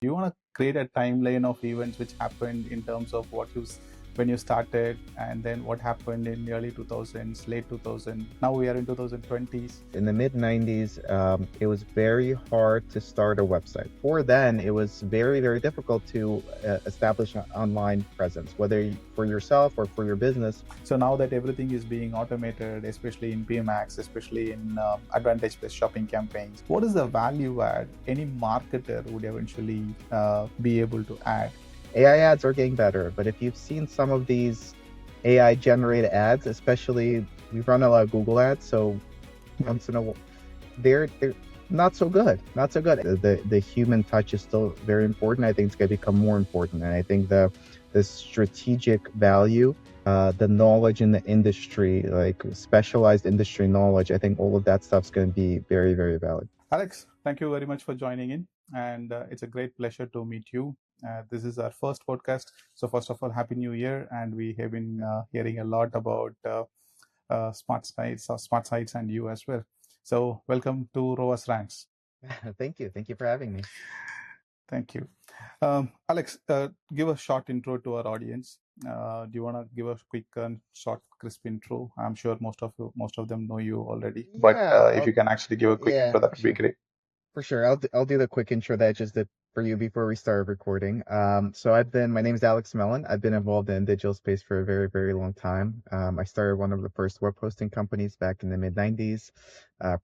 Do you want to create a timeline of events which happened in terms of when you started, and then what happened in early 2000s, late 2000s? Now we are in 2020s. In the mid 90s, it was very hard to start a website. For then, it was very, very difficult to establish an online presence, whether for yourself or for your business. So now that everything is being automated, especially in PMax, especially in Advantage-based shopping campaigns, what is the value add any marketer would eventually be able to add? AI ads are getting better, but if you've seen some of these AI generated ads, especially we run a lot of Google ads, so once in a while, they're not so good. Not so good. The human touch is still very important. I think it's going to become more important, and I think the strategic value, the knowledge in the industry, like specialized industry knowledge, I think all of that stuff's going to be very, very valid. Alex, thank you very much for joining in, and it's a great pleasure to meet you. This is our first podcast, so first of all, Happy New Year! And we have been hearing a lot about smart sites, and you as well. So, welcome to ROAS Rants. Thank you. Thank you for having me. Thank you. Alex, give a short intro to our audience. Do you want to give a quick, short, crisp intro? I'm sure most of them know you already, but Yeah, if you can actually give a quick intro, that would be great. For sure. I'll do the quick intro that I just did for you before we start recording. So my name is Alex Melen. I've been involved in digital space for a very, very long time. I started one of the first web hosting companies back in the mid 90s,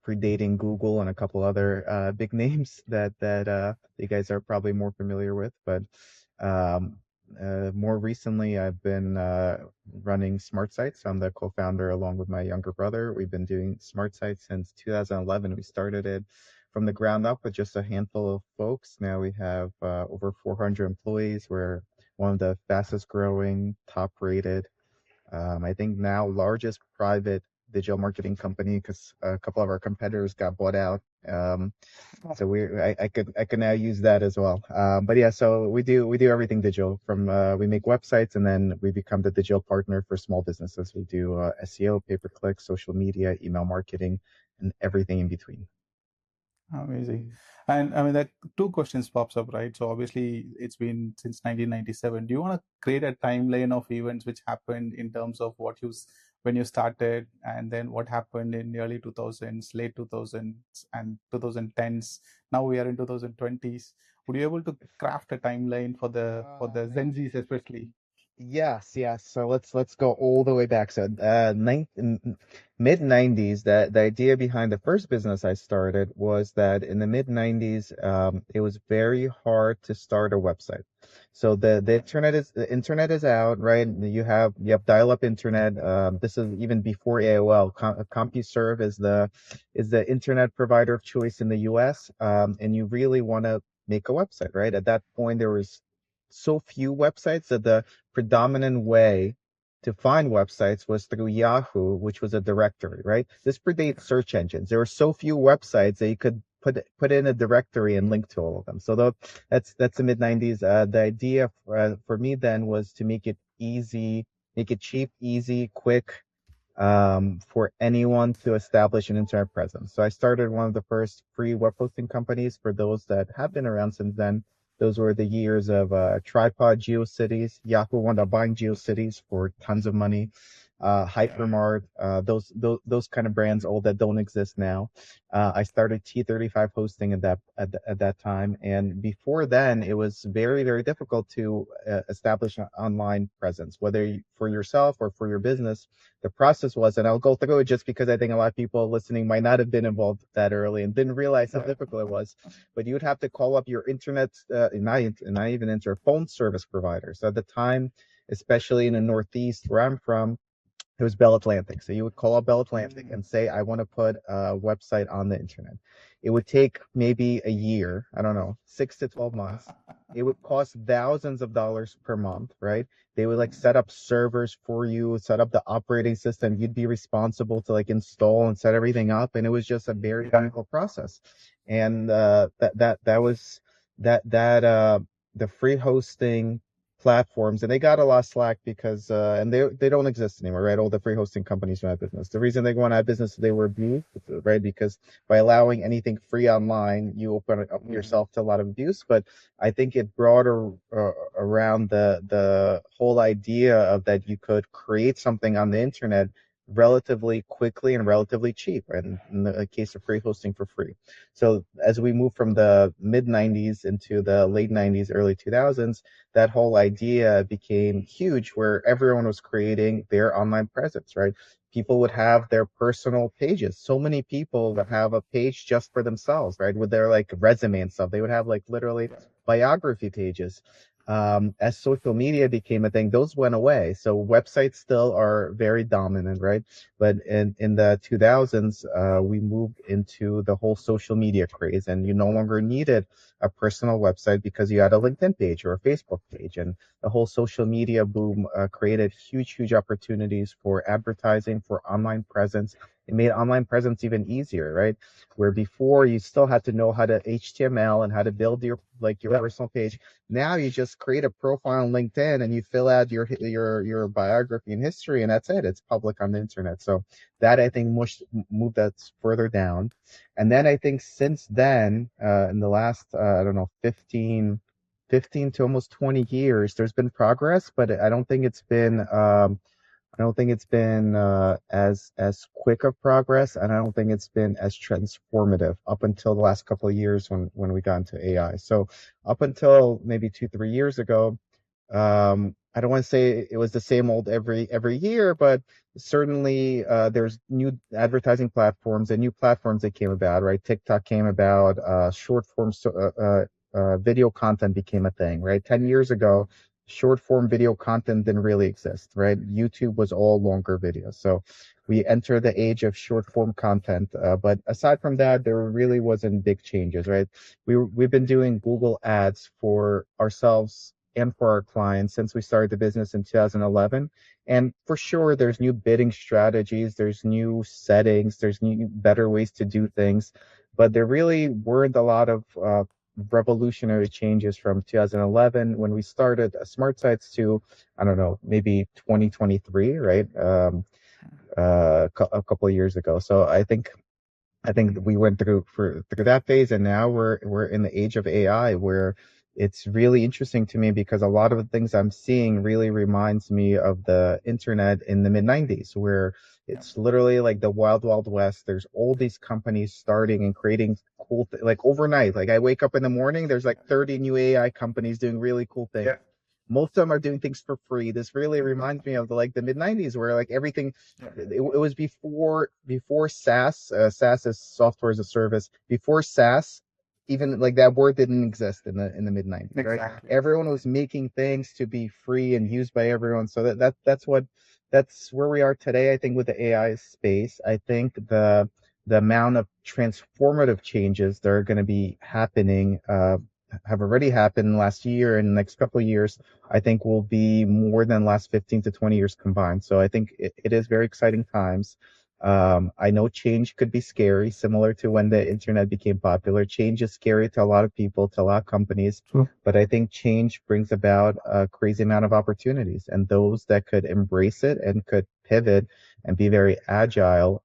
predating Google and a couple other big names that you guys are probably more familiar with. But um, more recently, I've been running SmartSites. I'm the co-founder along with my younger brother. We've been doing SmartSites since 2011. We started it from the ground up with just a handful of folks. Now we have over 400 employees. We're one of the fastest growing, top rated, I think now largest private digital marketing company because a couple of our competitors got bought out. So I could now use that as well. But yeah, so we do everything digital from we make websites and then we become the digital partner for small businesses. We do SEO, pay-per-click, social media, email marketing, and everything in between. Amazing. And I mean, that two questions pops up, right? So obviously it's been since 1997. Do you want to create a timeline of events which happened in terms of when you started, and then what happened in early 2000s, late 2000s, and 2010s? Now we are in 2020s. Would you able to craft a timeline for the Gen Zs especially? Yes, yes. So let's go all the way back. So mid 90s, that the idea behind the first business I started was that in the mid 90s, it was very hard to start a website. So the internet is out, right? You have dial-up internet. This is even before AOL. CompuServe is the internet provider of choice in the US. And you really want to make a website, right? At that point, there was so few websites that the predominant way to find websites was through Yahoo, which was a directory, right? This predates search engines. There were so few websites that you could put in a directory and link to all of them. So that's the mid 90s. The idea for me then was to make it easy, make it cheap, easy, quick, for anyone to establish an internet presence. So I started one of the first free web hosting companies for those that have been around since then. Those were the years of Tripod, GeoCities. Yahoo wound up buying GeoCities for tons of money. Hypermart, those kind of brands, all that don't exist now. I started T35 hosting at that time, and before then, it was very, very difficult to establish an online presence, whether for yourself or for your business. The process was, and I'll go through it just because I think a lot of people listening might not have been involved that early and didn't realize how difficult it was. But you would have to call up your internet, not even internet, phone service provider. So at the time, especially in the Northeast where I'm from, it was Bell Atlantic. So you would call up Bell Atlantic and say, I want to put a website on the internet. It would take maybe a year, I don't know, 6 to 12 months. It would cost thousands of dollars per month, right? They would like set up servers for you, set up the operating system. You'd be responsible to like install and set everything up. And it was just a very difficult process. And that was the free hosting platforms, and they got a lot of slack because and they don't exist anymore, right? All the free hosting companies went out of business. The reason they went out of business, they were abused, right? Because by allowing anything free online, you open up yourself to a lot of abuse. But I think it brought around the whole idea of that you could create something on the internet relatively quickly and relatively cheap, right? In the case of free hosting for free. So as we move from the mid 90s into the late 90s, early 2000s, that whole idea became huge where everyone was creating their online presence, right? People would have their personal pages. So many people that have a page just for themselves, right? With their like resume and stuff. They would have like literally biography pages. As social media became a thing, those went away. So websites still are very dominant, right? But in the 2000s, we moved into the whole social media craze, and you no longer needed a personal website because you had a LinkedIn page or a Facebook page. And the whole social media boom created huge opportunities for advertising, for online presence. It made online presence even easier, right? Where before you still had to know how to HTML and how to build your personal page. Now you just create a profile on LinkedIn and you fill out your biography and history, and that's it. It's public on the internet. So that I think moved that further down. And then I think since then, in the last I don't know 15 to almost 20 years, there's been progress, but I don't think it's been as quick of progress, and I don't think it's been as transformative up until the last couple of years when we got into AI. So up until maybe 2 3 years ago, I don't want to say it was the same old every year, but certainly there's new advertising platforms and new platforms that came about, right? TikTok came about, short form video content became a thing, right? 10 years ago, short form video content didn't really exist, right? YouTube was all longer videos. So we enter the age of short form content. But aside from that, there really wasn't big changes, right? We've been doing Google ads for ourselves and for our clients since we started the business in 2011. And for sure, there's new bidding strategies, there's new settings, there's new better ways to do things, but there really weren't a lot of revolutionary changes from 2011 when we started SmartSites to, I don't know, maybe 2023, right? A couple of years ago. So I think we went through that phase, and now we're in the age of AI, where it's really interesting to me because a lot of the things I'm seeing really reminds me of the internet in the mid 90s, where it's literally like the wild west. There's all these companies starting and creating cool like overnight. Like I wake up in the morning, there's like 30 new AI companies doing really cool things. Yeah. Most of them are doing things for free. This really reminds me of the mid 90s, where like everything it was before SaaS. SaaS is software as a service. Before SaaS, even like that word didn't exist in the mid 90s, right? Exactly. Everyone was making things to be free and used by everyone. So that's where we are today. I think with the AI space, I think the amount of transformative changes that are going to be happening have already happened last year and the next couple of years, I think will be more than last 15 to 20 years combined. So I think it is very exciting times. I know change could be scary, similar to when the internet became popular. Change is scary to a lot of people, to a lot of companies, but I think change brings about a crazy amount of opportunities, and those that could embrace it and could pivot and be very agile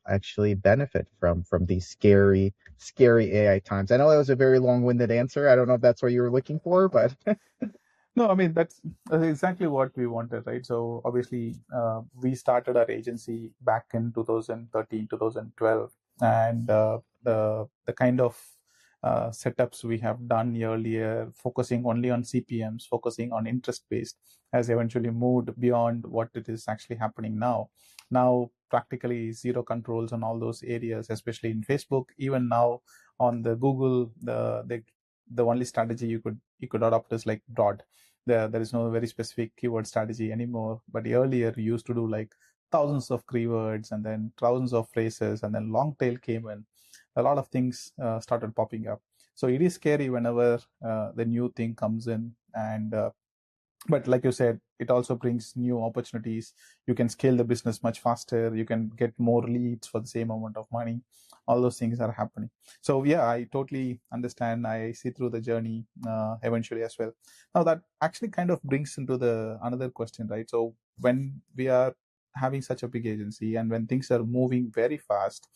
actually benefit from these scary AI times. I know that was a very long-winded answer. I don't know if that's what you were looking for, but No, I mean that's exactly what we wanted, right? So obviously, we started our agency back in 2013, 2012, and the kind of setups we have done earlier, focusing only on CPMs, focusing on interest based, has eventually moved beyond what it is actually happening now. Now, practically zero controls on all those areas, especially in Facebook. Even now on the Google, the only strategy you could adopt is like broad. There is no very specific keyword strategy anymore, but earlier you used to do like thousands of keywords and then thousands of phrases, and then long tail came in. A lot of things started popping up. So it is scary whenever the new thing comes in, and But like you said, it also brings new opportunities. You can scale the business much faster, you can get more leads for the same amount of money. All those things are happening. So yeah, I totally understand. I see through the journey eventually as well. Now that actually kind of brings into the another question, right? So when we are having such a big agency and when things are moving very fast,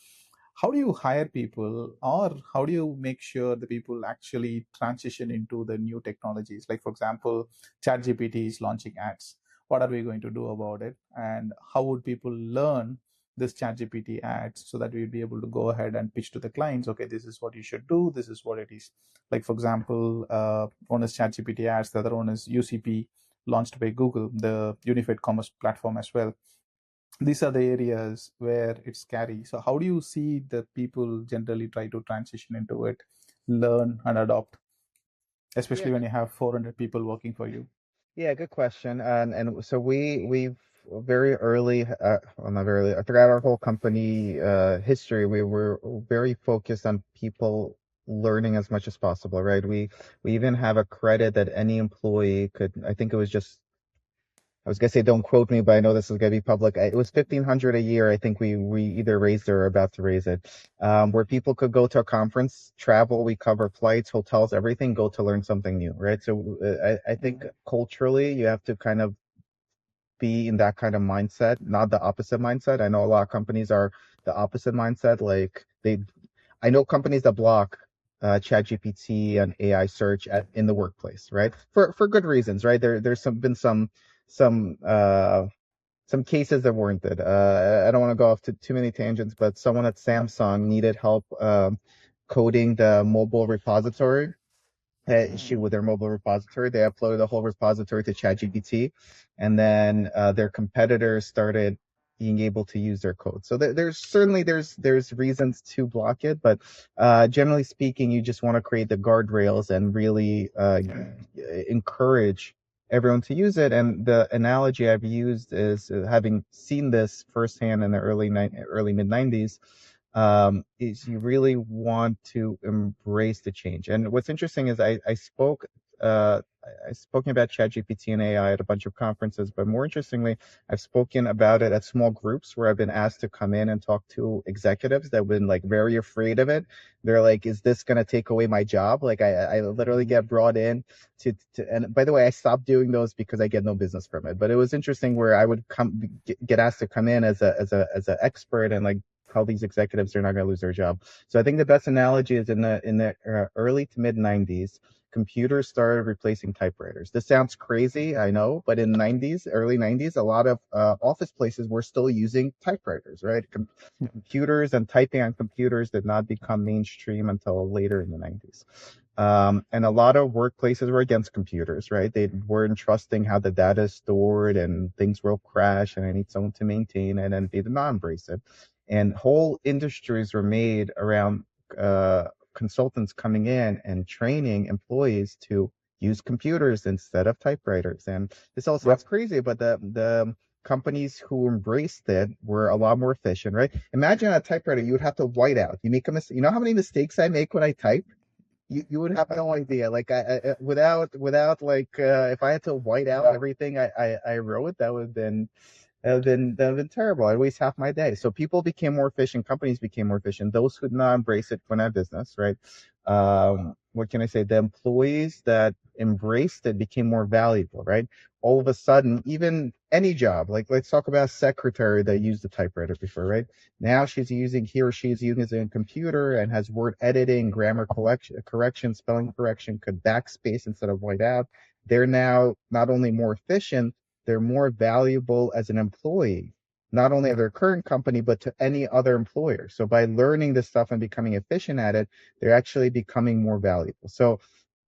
how do you hire people, or how do you make sure the people actually transition into the new technologies? Like for example, ChatGPT is launching ads. What are we going to do about it? And how would people learn this ChatGPT ads so that we'd be able to go ahead and pitch to the clients, okay, this is what you should do, this is what it is. Like for example, one is ChatGPT ads, the other one is UCP, launched by Google, the unified commerce platform as well. These are the areas where it's scary. So how do you see the people generally try to transition into it, learn and adopt, Yeah, especially when you have 400 people working for you? yeah, good question. And so we've very early, well, not very early, throughout our whole company history, we were very focused on people learning as much as possible, right? We even have a credit that any employee could, I think it was just, I was gonna say don't quote me, but I know this is gonna be public. It was 1,500 a year. I think we either raised it or are about to raise it, where people could go to a conference, travel. We cover flights, hotels, everything. Go to learn something new, right? So I think culturally you have to kind of be in that kind of mindset, not the opposite mindset. I know a lot of companies are the opposite mindset. Like I know companies that block ChatGPT and AI search in the workplace, right? For good reasons, right? There's been some some cases that warranted. I don't want to go off to too many tangents, but someone at Samsung needed help coding the mobile repository issue with their mobile repository. They uploaded the whole repository to ChatGPT, and then their competitors started being able to use their code. So there's certainly there's reasons to block it, but generally speaking, you just want to create the guardrails and really encourage everyone to use it. And the analogy I've used is having seen this firsthand in the early mid 90s, is you really want to embrace the change. And what's interesting is I spoke I've spoken about ChatGPT and AI at a bunch of conferences, but more interestingly, I've spoken about it at small groups where I've been asked to come in and talk to executives that have been like very afraid of it. They're like, "Is this going to take away my job?" Like I literally get brought in and by the way, I stopped doing those because I get no business from it. But it was interesting where I would get asked to come in as an expert and like tell these executives they're not going to lose their job. So I think the best analogy is in the early to mid 90s, computers started replacing typewriters. This sounds crazy, I know, but in 90s, early 90s, a lot of office places were still using typewriters, right? Computers and typing on computers did not become mainstream until later in the 90s. And a lot of workplaces were against computers, right? They weren't trusting how the data is stored and things will crash and I need someone to maintain it, and they did not embrace it. And whole industries were made around consultants coming in and training employees to use computers instead of typewriters. And this all sounds crazy, but the companies who embraced it were a lot more efficient, right? Imagine a typewriter, you would have to white out. You make a mistake. You know how many mistakes I make when I type? You would have no idea. Like without like if I had to white out everything I wrote, that would have been terrible. I'd waste half my day. So people became more efficient, companies became more efficient. Those who did not embrace it went out of business, right? What can I say? The employees that embraced it became more valuable, right? All of a sudden, even any job, like let's talk about a secretary that used a typewriter before, right? Now he or she is using a computer and has word editing, grammar correction, spelling correction, could backspace instead of white out. They're now not only more efficient, they're more valuable as an employee, not only of their current company, but to any other employer. So by learning this stuff and becoming efficient at it, they're actually becoming more valuable. So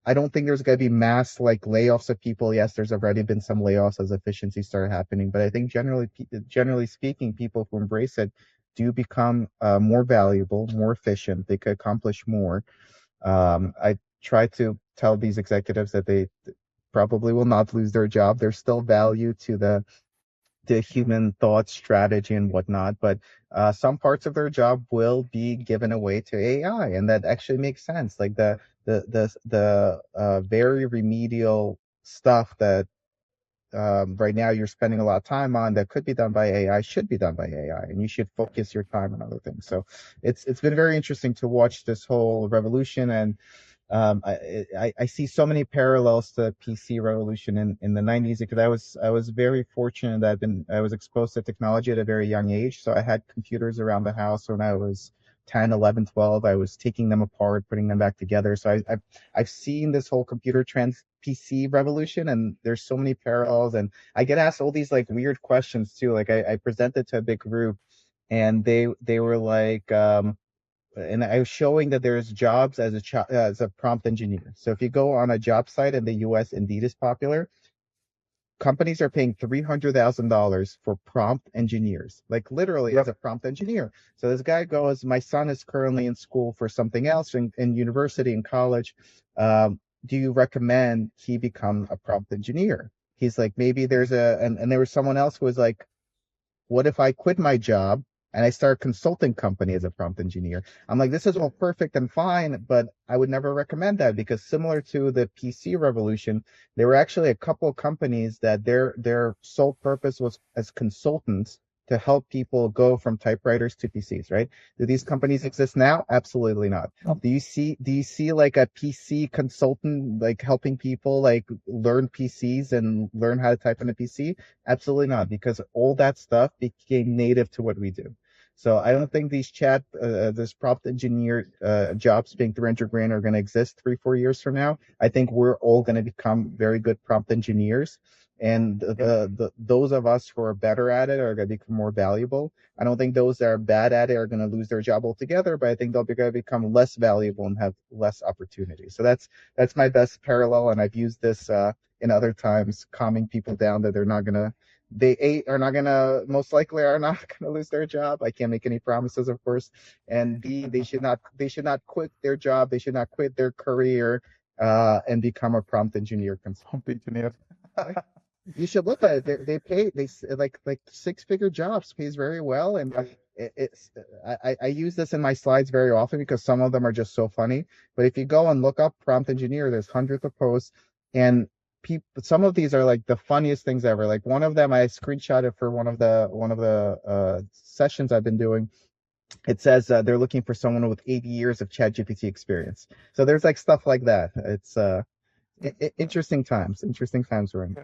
I don't think there's going to be mass like layoffs of people. Yes, there's already been some layoffs as efficiencies start happening, but I think generally speaking, people who embrace it do become more valuable, more efficient. They could accomplish more. I try to tell these executives that they probably will not lose their job. There's still value to the human thought, strategy, and whatnot, but some parts of their job will be given away to AI, and that actually makes sense. Like the very remedial stuff that right now you're spending a lot of time on that could be done by AI should be done by AI, and you should focus your time on other things. So it's been very interesting to watch this whole revolution, and I see so many parallels to the PC revolution in the 90s, because I was very fortunate that I was exposed to technology at a very young age. So I had computers around the house when I was 10, 11, 12. I was taking them apart, putting them back together. So I've seen this whole computer trans PC revolution, and there's so many parallels. And I get asked all these like weird questions too. Like I presented to a big group, and they were like, and I was showing that there's jobs as a prompt engineer. So if you go on a job site in the US, Indeed is popular. Companies are paying $300,000 for prompt engineers, like literally as a prompt engineer. So this guy goes, my son is currently in school for something else in university and college. Do you recommend he become a prompt engineer? He's like, maybe and there was someone else who was like, what if I quit my job and I start a consulting company as a prompt engineer? I'm like, this is all perfect and fine, but I would never recommend that, because similar to the PC revolution, there were actually a couple of companies that their sole purpose was as consultants to help people go from typewriters to PCs, right? Do these companies exist now? Absolutely not. Do you see like a PC consultant like helping people like learn PCs and learn how to type on a PC? Absolutely not, because all that stuff became native to what we do. So I don't think this prompt engineer jobs paying 300 grand are going to exist 3, 4 years from now. I think we're all going to become very good prompt engineers, and those of us who are better at it are going to become more valuable. I don't think those that are bad at it are going to lose their job altogether, but I think they'll be going to become less valuable and have less opportunity. So that's my best parallel, and I've used this in other times, calming people down that are not gonna most likely are not gonna lose their job. I can't make any promises, of course. And B, they should not quit their job. They should not quit their career and become a prompt engineer consultant. Prompt engineer. You should look at it. They pay like six-figure jobs pays very well, and it's I use this in my slides very often because some of them are just so funny. But if you go and look up prompt engineer, there's hundreds of posts, and people. Some of these are like the funniest things ever. Like one of them, I screenshotted for one of the sessions I've been doing. It says they're looking for someone with 80 years of ChatGPT experience. So there's like stuff like that. It's interesting times. Interesting times we're in.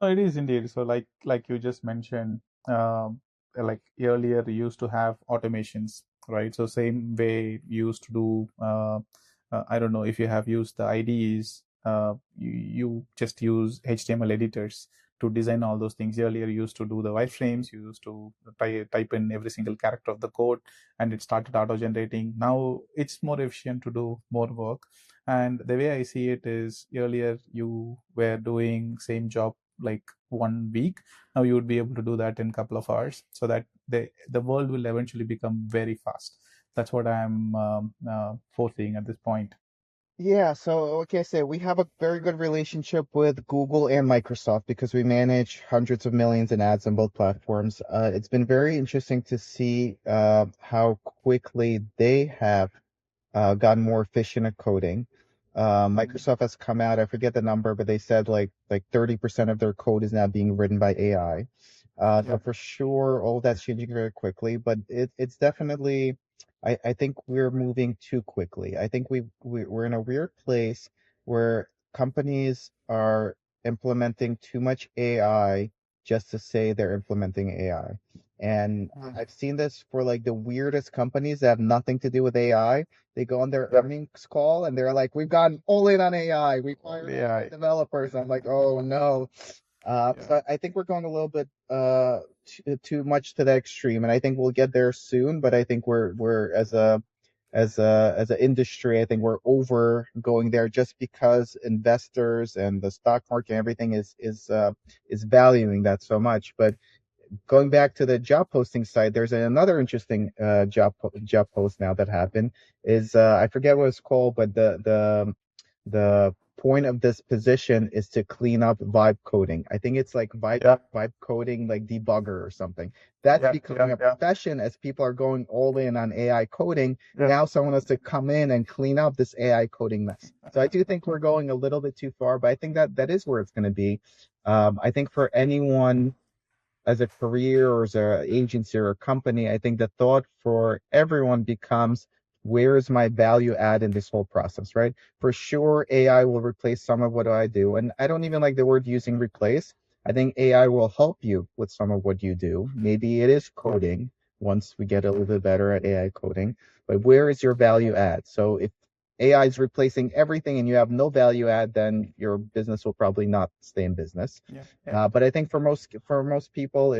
No, it is indeed. So like you just mentioned, like earlier you used to have automations, right? So same way you used to do, I don't know if you have used the IDEs, you just use HTML editors to design all those things. Earlier you used to do the wireframes, you used to type in every single character of the code, and it started auto generating. Now it's more efficient to do more work. And the way I see it is, earlier you were doing same job like 1 week. Now you would be able to do that in a couple of hours, so that the world will eventually become very fast. That's what I'm foreseeing at this point. Yeah, so like I said, we have a very good relationship with Google and Microsoft because we manage hundreds of millions in ads on both platforms. It's been very interesting to see how quickly they have gotten more efficient at coding. Microsoft has come out, I forget the number, but they said like 30% of their code is now being written by AI. So for sure, all that's changing very quickly, but it's definitely, I think we're moving too quickly. I think we're in a weird place where companies are implementing too much AI just to say they're implementing AI. And I've seen this for like the weirdest companies that have nothing to do with AI. They go on their earnings call and they're like, "We've gone all in on AI. We fired all AI. the developers." I'm like, "Oh no." So I think we're going a little bit too much to the extreme, and I think we'll get there soon. But I think we're as an industry, I think we're over going there just because investors and the stock market and everything is valuing that so much. But going back to the job posting site, there's another interesting job post now that happened. Is I forget what it's called, but the point of this position is to clean up vibe coding. I think it's like vibe coding, like debugger or something. That's becoming a profession as people are going all in on AI coding. Now someone has to come in and clean up this AI coding mess. So I do think we're going a little bit too far, but I think that is where it's going to be. I think for anyone as a career or as an agency or a company, I think the thought for everyone becomes, where is my value add in this whole process, right? For sure, AI will replace some of what I do. And I don't even like the word using replace. I think AI will help you with some of what you do. Maybe it is coding once we get a little bit better at AI coding, but where is your value add? So if AI is replacing everything and you have no value add, then your business will probably not stay in business. But I think for most people,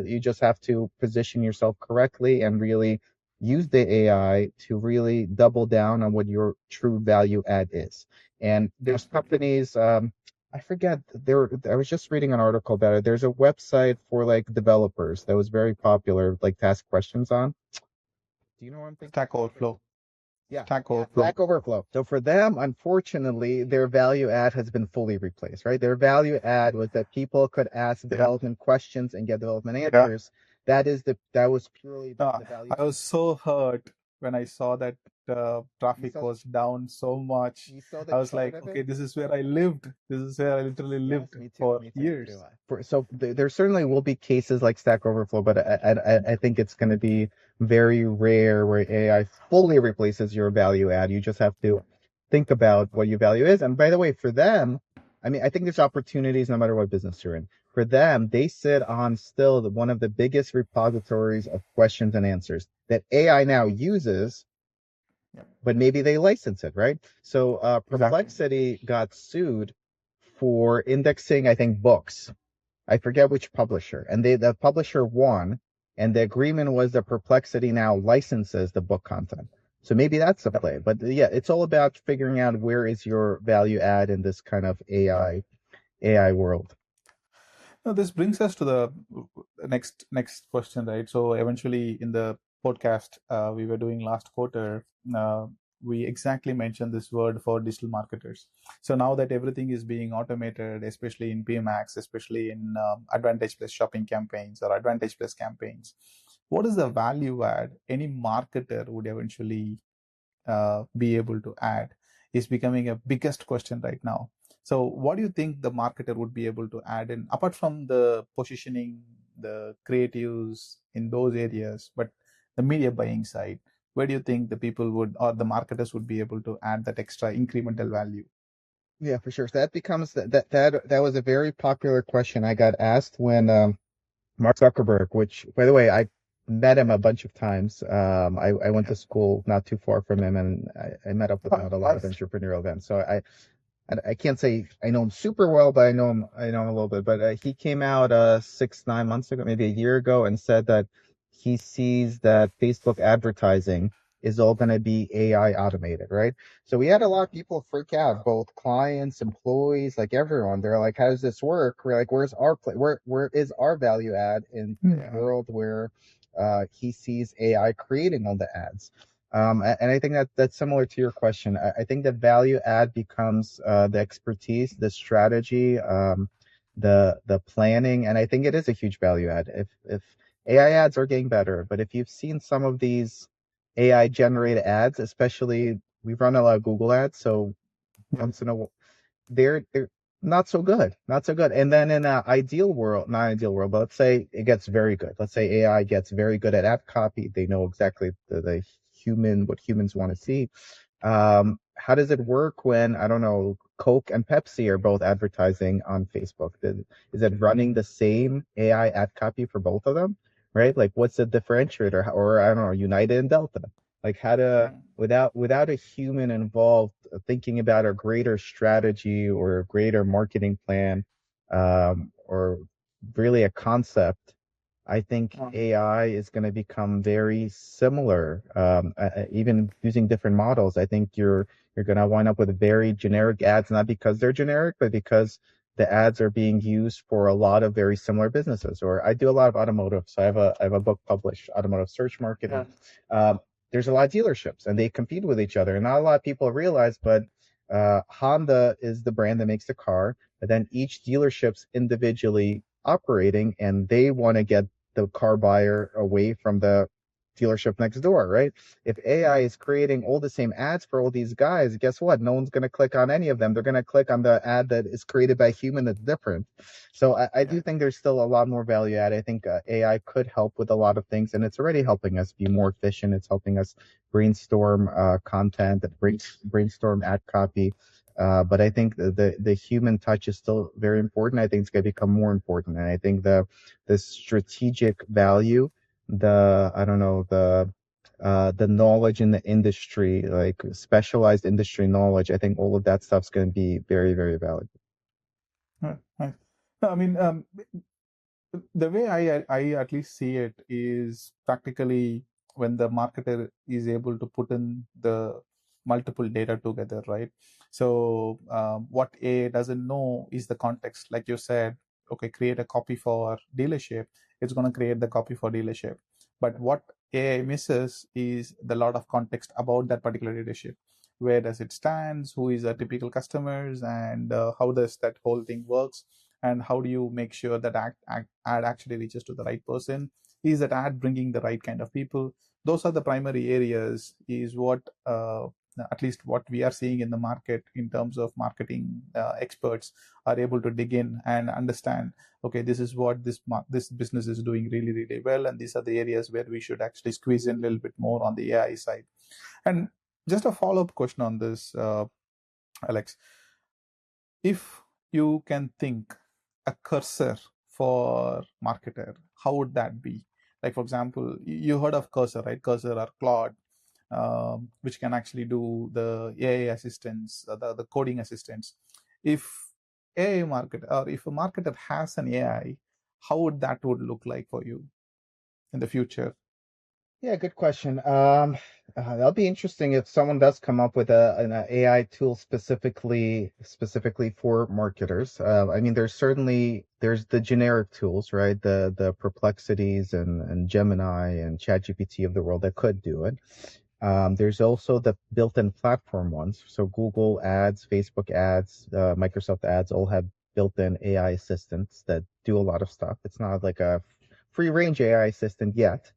you just have to position yourself correctly and really use the AI to really double down on what your true value add is. And there's companies, I forget, I was just reading an article about it. There's a website for like developers that was very popular, like to ask questions on. Do you know what I'm thinking? Stack Overflow. Stack Overflow. Stack Overflow. So for them, unfortunately, their value add has been fully replaced, right? Their value add was that people could ask development questions and get development answers. That was purely the value. I was so hurt when I saw that traffic was down so much. I was like, okay, this is where I lived. This is where I literally lived for years. So there certainly will be cases like Stack Overflow, but I think it's going to be very rare where AI fully replaces your value add. You just have to think about what your value is. And by the way, for them, I mean, I think there's opportunities no matter what business you're in. For them, they sit on still one of the biggest repositories of questions and answers that AI now uses, but maybe they license it, right? So Perplexity got sued for indexing, I think, books. I forget which publisher. And the publisher won, and the agreement was that Perplexity now licenses the book content. So maybe that's a play. But yeah, it's all about figuring out where is your value add in this kind of AI world. Now, this brings us to the next question, right? So eventually in the podcast we were doing last quarter, we exactly mentioned this word for digital marketers. So now that everything is being automated, especially in PMax, especially in Advantage Plus shopping campaigns or Advantage Plus campaigns, what is the value add any marketer would eventually be able to add is becoming a biggest question right now. So what do you think the marketer would be able to add in, apart from the positioning, the creatives in those areas, but the media buying side, where do you think the people would, or the marketers would be able to add that extra incremental value? Yeah, for sure. So that becomes that was a very popular question I got asked when Mark Zuckerberg, which by the way, I met him a bunch of times. I went to school not too far from him, and I met up with him at a lot of entrepreneurial events. So I can't say I know him super well, but I know him a little bit. But he came out 6-9 months ago, maybe a year ago, and said that he sees that Facebook advertising is all going to be AI automated, right? So we had a lot of people freak out, both clients, employees, like everyone. They're like, "How does this work?" We're like, "Where's our where is our value add in a world where he sees AI creating all the ads?" And I think that's similar to your question. I think the value add becomes the expertise, the strategy, the planning, and I think it is a huge value add. If AI ads are getting better, but if you've seen some of these AI generated ads, especially we run a lot of Google ads, so once in a while they're not so good, not so good. And then in an ideal world, not ideal world, but let's say it gets very good. Let's say AI gets very good at ad copy. They know exactly the what humans want to see. How does it work when, I don't know, Coke and Pepsi are both advertising on Facebook? Is it running the same AI ad copy for both of them? Right? Like, what's the differentiator? Or I don't know, United and Delta. Like, how to without a human involved thinking about a greater strategy or a greater marketing plan, or really a concept. I think AI is going to become very similar. Even using different models, I think you're going to wind up with very generic ads, not because they're generic, but because the ads are being used for a lot of very similar businesses. Or I do a lot of automotive, so I have a book published, Automotive Search Marketing. There's a lot of dealerships, and they compete with each other, and not a lot of people realize, but Honda is the brand that makes the car, but then each dealership's individually operating, and they want to get the car buyer away from the dealership next door, right? If AI Yeah, is creating all the same ads for all these guys, guess what? No one's going to click on any of them. They're going to click on the ad that is created by a human that's different. So I yeah, do think there's still a lot more value add. I think AI could help with a lot of things, and it's already helping us be more efficient. It's helping us brainstorm content, brainstorm ad copy. But I think the human touch is still very important. I think it's going to become more important, and I think the strategic value, the I don't know the knowledge in the industry, like specialized industry knowledge, I think all of that stuff's going to be very, very valuable. yeah, right. No, I mean, the way I at least see it is practically when the marketer is able to put in the multiple data together, right? So what A doesn't know is the context. Like you said, okay, create a copy for dealership. It's going to create the copy for dealership. But what AI misses is the lot of context about that particular dealership. Where does it stands? Who is the typical customers? And how does that whole thing works? And how do you make sure that ad actually reaches to the right person? Is that ad bringing the right kind of people? Those are the primary areas, is what at least what we are seeing in the market in terms of marketing experts are able to dig in and understand. Okay, this is what this business is doing really really well, and these are the areas where we should actually squeeze in a little bit more on the AI side. And just a follow-up question on this, Alex, if you can think a cursor for marketer, how would that be? Like, for example, you heard of cursor, right? Cursor or Claude, which can actually do the AI assistance, the coding assistance. If AI market, or if a marketer has an AI, how would that would look like for you in the future? Yeah, good question. That'll be interesting if someone does come up with an AI tool specifically for marketers. I mean, there's the generic tools, right? The Perplexities and Gemini and ChatGPT of the world that could do it. There's also the built-in platform ones. So Google Ads, Facebook Ads, Microsoft Ads all have built-in AI assistants that do a lot of stuff. It's not like a free range AI assistant yet,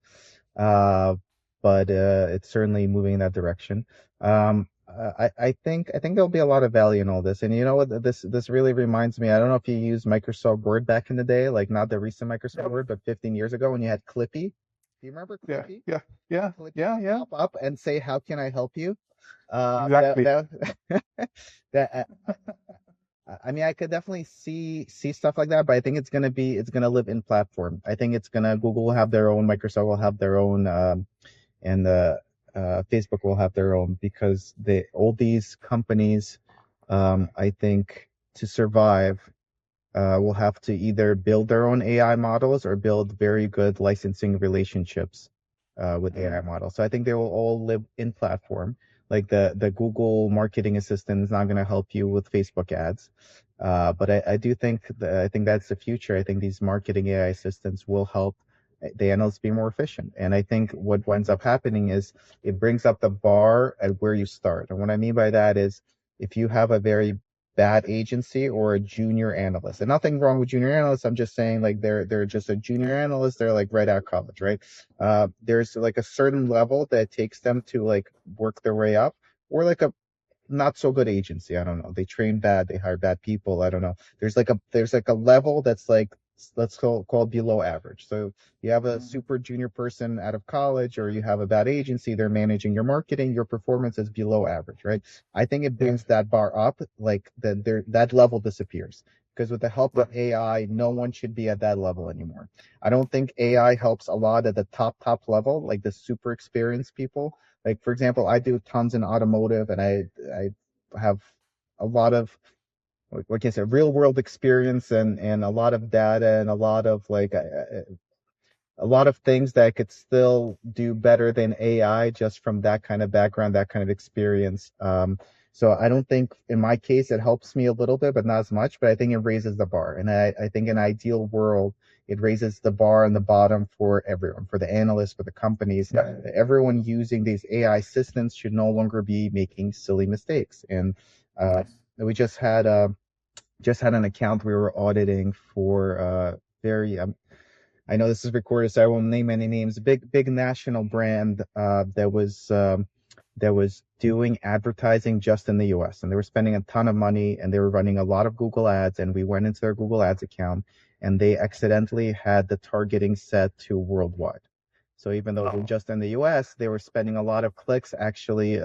uh, but it's certainly moving in that direction. I think there'll be a lot of value in all this. And you know what? This really reminds me. I don't know if you used Microsoft Word back in the day, like not the recent Microsoft Word, but 15 years ago when you had Clippy. Do you remember Yeah, Clippy? yeah, yeah, Clippy yeah, would yeah, pop up and say, "How can I help you?" That exactly. that that. I mean, I could definitely see stuff like that, but I think it's gonna live in platform. I think it's gonna Google will have their own, Microsoft will have their own, and Facebook will have their own because they all these companies, I think to survive, will have to either build their own AI models or build very good licensing relationships with AI Mm, models. So I think they will all live in platform. Like the Google marketing assistant is not going to help you with Facebook ads. But I do think I think that's the future. I think these marketing AI assistants will help the analysts be more efficient. And I think what winds up happening is it brings up the bar at where you start. And what I mean by that is if you have a very bad agency or a junior analyst. And nothing wrong with junior analysts. I'm just saying like they're just a junior analyst. They're like right out of college, right? There's like a certain level that takes them to like work their way up, or like a not so good agency. I don't know. They train bad. They hire bad people. I don't know. There's like a level that's like let's call below average. So you have a mm, super junior person out of college, or you have a bad agency. They're managing your marketing. Your performance is below average, right? I think it yeah, brings that bar up. Like that level disappears because with the help of AI, no one should be at that level anymore. I don't think AI helps a lot at the top level, like the super experienced people. Like for example, I do tons in automotive, and I have a lot of what can I say, real world experience and a lot of data and a lot of like a lot of things that I could still do better than AI just from that kind of background, that kind of experience. So I don't think in my case it helps me a little bit, but not as much. But I think it raises the bar, and I think in an ideal world it raises the bar and the bottom for everyone, for the analysts, for the companies. yeah, Everyone using these AI assistants should no longer be making silly mistakes. And Nice. We just had an account we were auditing for very I know this is recorded, so I won't name any names. Big national brand that was doing advertising just in the US, and they were spending a ton of money, and they were running a lot of Google ads, and we went into their Google Ads account, and they accidentally had the targeting set to worldwide. So even though they're just in the US, they were spending a lot of clicks. Actually,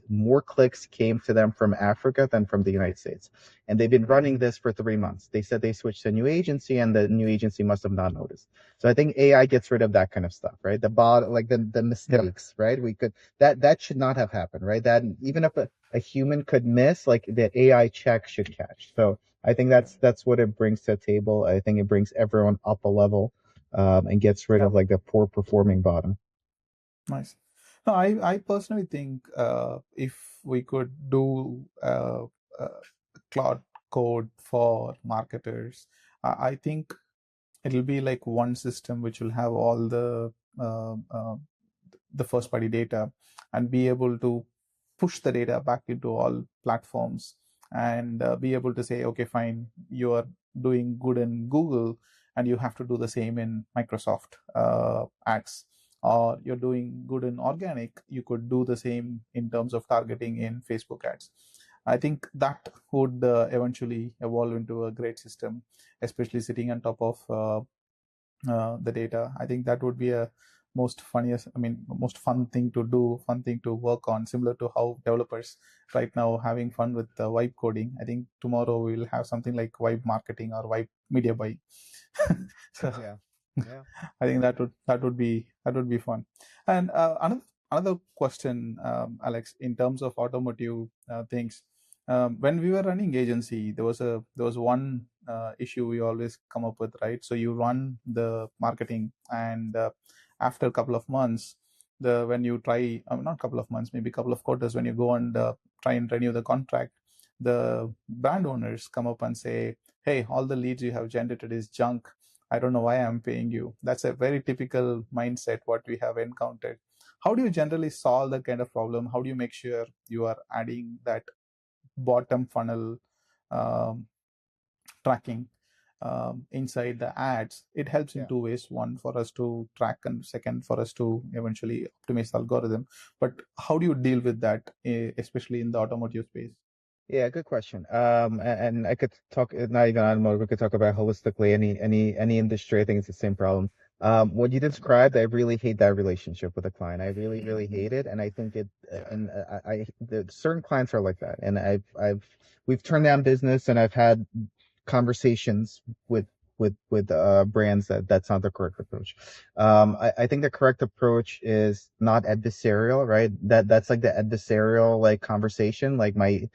more clicks came to them from Africa than from the United States. And they've been running this for 3 months. They said they switched to a new agency, and the new agency must have not noticed. So I think AI gets rid of that kind of stuff, right? Like the mistakes, right? We could that should not have happened, right? That even if a human could miss, like the AI check should catch. So I think that's what it brings to the table. I think it brings everyone up a level, and gets rid of like the poor performing bottom. Nice. No, I personally think if we could do cloud code for marketers, I think it'll be like one system which will have all uh, uh, the first party data and be able to push the data back into all platforms and be able to say, okay, fine, you are doing good in Google and you have to do the same in Microsoft ads, or you're doing good in organic, you could do the same in terms of targeting in Facebook ads. I think that would eventually evolve into a great system, especially sitting on top of the data. I think that would be a most fun thing to do, fun thing to work on, similar to how developers right now having fun with vibe coding. I think tomorrow we'll have something like vibe marketing or vibe media buy. So Yeah. Yeah. I think that would be fun. And another question, Alex, in terms of automotive things, when we were running agency, there was one issue we always come up with, right? So you run the marketing, and after a couple of months, the when you try, not couple of months, maybe a couple of quarters, when you go and try and renew the contract, the brand owners come up and say, "Hey, all the leads you have generated is junk. I don't know why I'm paying you." That's a very typical mindset what we have encountered. How do you generally solve that kind of problem? How do you make sure you are adding that bottom funnel um, tracking inside the ads? It helps in Yeah. two ways: one, for us to track, and second, for us to eventually optimize the algorithm. But how do you deal with that, especially in the automotive space? Yeah, good question. And I could talk not even automotive, we could talk about holistically any industry. I think it's the same problem. What you described, I really hate that relationship with a client. I really hate it, and I think it. And certain clients are like that, and we've turned down business, and I've had conversations with brands that's not the correct approach. I think the correct approach is not adversarial, right? That's like the adversarial like conversation. I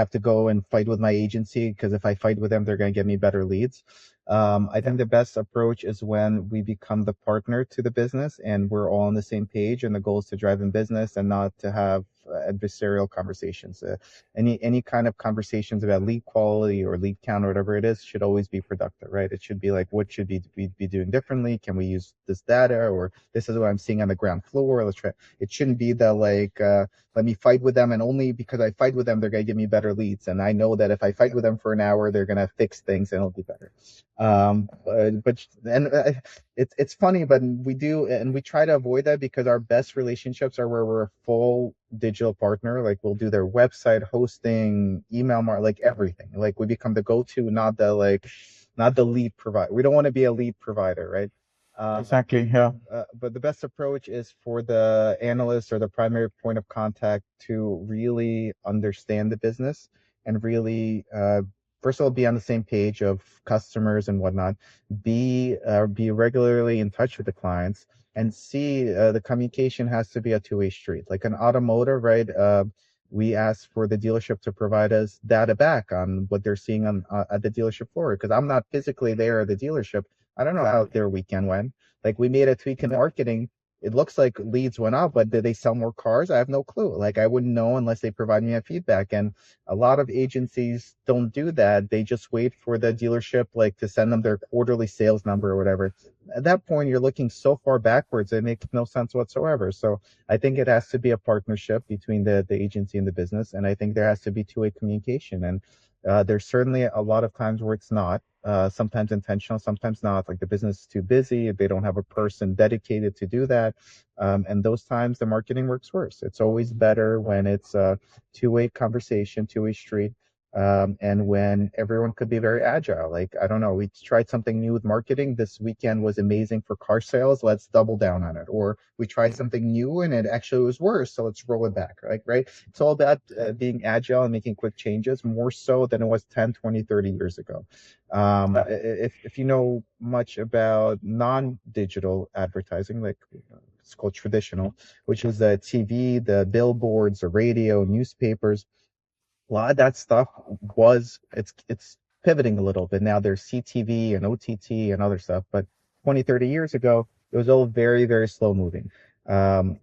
have to go and fight with my agency because if I fight with them, they're gonna give me better leads. I think the best approach is when we become the partner to the business and we're all on the same page, and the goal is to drive in business and not to have adversarial conversations. Any kind of conversations about lead quality or lead count or whatever it is should always be productive, right? It should be like, what should we be doing differently? Can we use this data, or this is what I'm seeing on the ground floor? Let's try. It shouldn't be the like, let me fight with them, and only because I fight with them, they're gonna give me better leads. And I know that if I fight with them for an hour, they're gonna fix things and it'll be better. But and it's funny, but we do, and we try to avoid that because our best relationships are where we're a full digital partner. Like we'll do their website hosting, email like everything. Like we become the go-to, not the lead provider. We don't want to be a lead provider, right? Exactly. Yeah. But the best approach is for the analyst or the primary point of contact to really understand the business and really, first of all, be on the same page of customers and whatnot. Be regularly in touch with the clients, and see, the communication has to be a two-way street. Like an automotive, right? We ask for the dealership to provide us data back on what they're seeing on at the dealership floor, because I'm not physically there at the dealership. I don't know how their weekend went. Like we made a tweak in marketing. it looks like leads went up, but did they sell more cars? I have no clue. Like I wouldn't know unless they provide me a feedback. And a lot of agencies don't do that. They just wait for the dealership like to send them their quarterly sales number or whatever. At that point, you're looking so far backwards, it makes no sense whatsoever. So I think it has to be a partnership between the agency and the business. And I think there has to be two-way communication. And there's certainly a lot of times where it's not, sometimes intentional, sometimes not. Like the business is too busy, they don't have a person dedicated to do that. And those times the marketing works worse. It's always better when it's a two-way conversation, two-way street. And when everyone could be very agile. Like, I don't know, we tried something new with marketing. This weekend was amazing for car sales. Let's double down on it. Or we tried something new and it actually was worse. So let's roll it back. Right. It's all about being agile and making quick changes more so than it was 10, 20, 30 years ago. If you know much about non-digital advertising, like it's called traditional, which is the TV, the billboards, the radio, newspapers, a lot of that stuff it's pivoting a little bit now. There's CTV and OTT and other stuff, but 20, 30 years ago it was all very, very slow moving. um,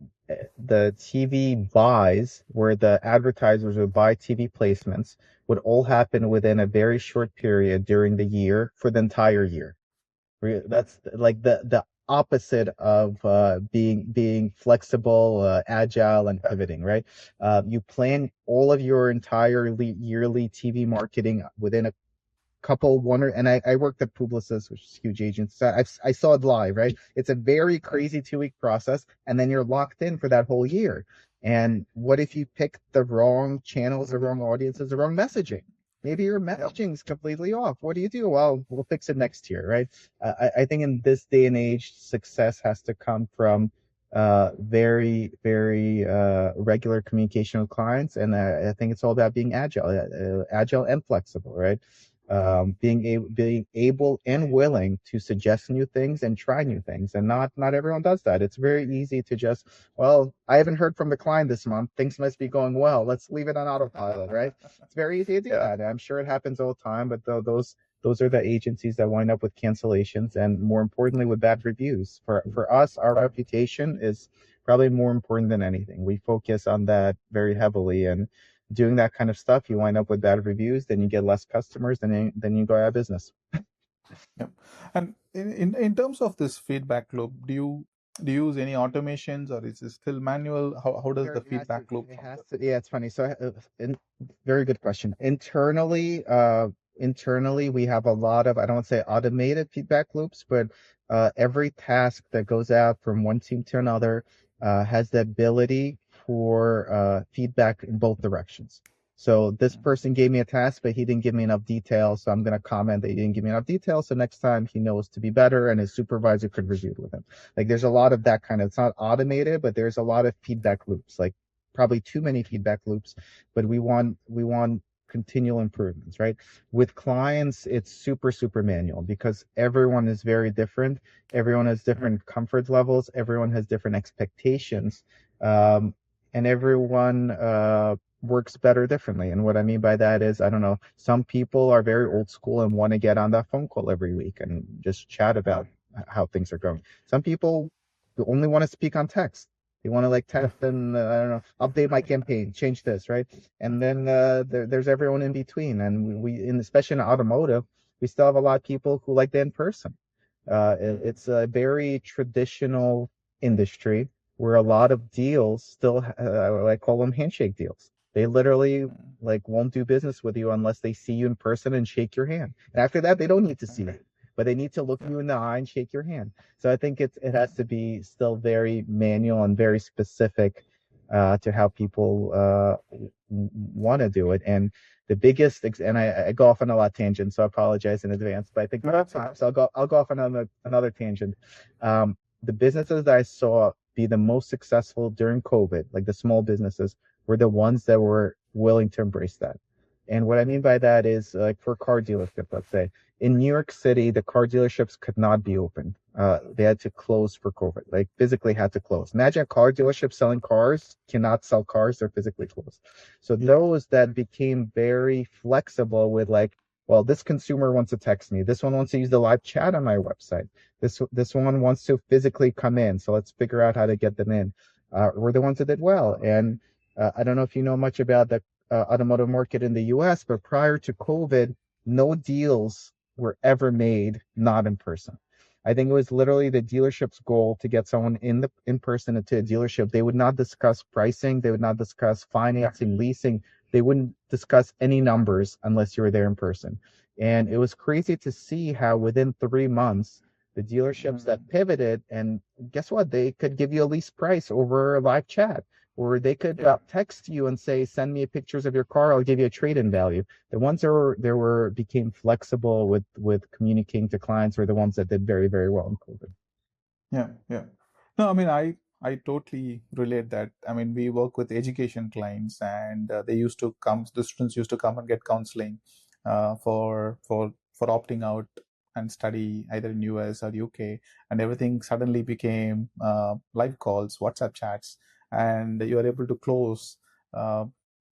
the TV buys, where the advertisers would buy TV placements, would all happen within a very short period during the year for the entire year. That's like the opposite of being flexible, agile, and pivoting, right? You plan all of your entire yearly TV marketing within a couple one or and I worked at Publicis, which is a huge agency. So I saw it live, right? It's a very crazy 2 week process, and then you're locked in for that whole year. And what if you pick the wrong channels, the wrong audiences, the wrong messaging? Maybe your messaging is completely off. What do you do? Well, we'll fix it next year, right? I think in this day and age, success has to come from very, very regular communication with clients, and I think it's all about being agile and flexible, right? Being able and willing to suggest new things and try new things, and not everyone does that. It's very easy to just, well, I haven't heard from the client this month, things must be going well, let's leave it on autopilot, right? It's very easy to do that. I'm sure it happens all the time, but those are the agencies that wind up with cancellations, and more importantly with bad reviews. For us, our reputation is probably more important than anything. We focus on that very heavily, and doing that kind of stuff, you wind up with bad reviews, then you get less customers, then you go out of business. Yep. And in terms of this feedback loop, do you use any automations, or is it still manual? How does Sure, the feedback loop it has function? to, yeah, it's funny. So, very good question. Internally, we have a lot of, I don't want to say automated feedback loops, but every task that goes out from one team to another has the ability for feedback in both directions. So this person gave me a task, but he didn't give me enough detail. So I'm going to comment that he didn't give me enough detail. So next time he knows to be better, and his supervisor could review it with him. Like there's a lot of that kind of, it's not automated, but there's a lot of feedback loops, like probably too many feedback loops, but we want continual improvements, right? With clients, it's super, super manual because everyone is very different. Everyone has different comfort levels. Everyone has different expectations. Um, and everyone works better differently. And what I mean by that is, I don't know, some people are very old school and want to get on that phone call every week and just chat about how things are going. Some people only want to speak on text. They want to like text and I don't know, update my campaign, change this, right? And then there's everyone in between. And especially in automotive, we still have a lot of people who like the in person. It's a very traditional industry where a lot of deals still, I call them handshake deals. They literally like won't do business with you unless they see you in person and shake your hand. And after that, they don't need to see you, but they need to look you in the eye and shake your hand. So I think it has to be still very manual and very specific to how people want to do it. And the biggest, and I go off on a lot of tangents, so I apologize in advance. But I think No, that's okay. so I'll go off on another tangent. The businesses that I saw be the most successful during COVID, like the small businesses, were the ones that were willing to embrace that. And what I mean by that is, like for car dealerships, let's say in New York City, the car dealerships could not be open. They had to close for COVID, like physically had to close. Imagine a car dealership selling cars, cannot sell cars, they're physically closed. So those that became very flexible with like, well, this consumer wants to text me. This one wants to use the live chat on my website. This one wants to physically come in. So let's figure out how to get them in. We're the ones that did well. And I don't know if you know much about the automotive market in the US, but prior to COVID, no deals were ever made not in person. I think it was literally the dealership's goal to get someone in person into a dealership. They would not discuss pricing, they would not discuss financing, leasing. They wouldn't discuss any numbers unless you were there in person. And it was crazy to see how within 3 months, the dealerships that pivoted, and guess what? They could give you a lease price over live chat, or they could text you and say, "Send me pictures of your car. I'll give you a trade-in value." The ones that became flexible with communicating to clients were the ones that did very, very well in COVID. Yeah, yeah. No, I mean, I totally relate that. I mean, we work with education clients, and they used to come. The students used to come and get counseling for opting out and study either in US or UK, and everything suddenly became live calls, WhatsApp chats, and you are able to close uh,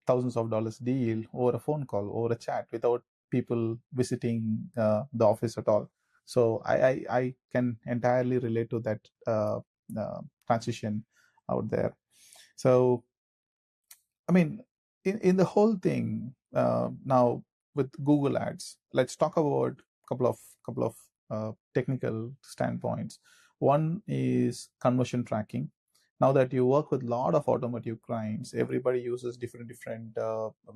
thousands of dollars deal over a phone call, over a chat, without people visiting the office at all. So I can entirely relate to that transition out there. So I mean, in the whole thing now with Google Ads, let's talk about couple of technical standpoints. One is conversion tracking. Now that you work with a lot of automotive clients, everybody uses different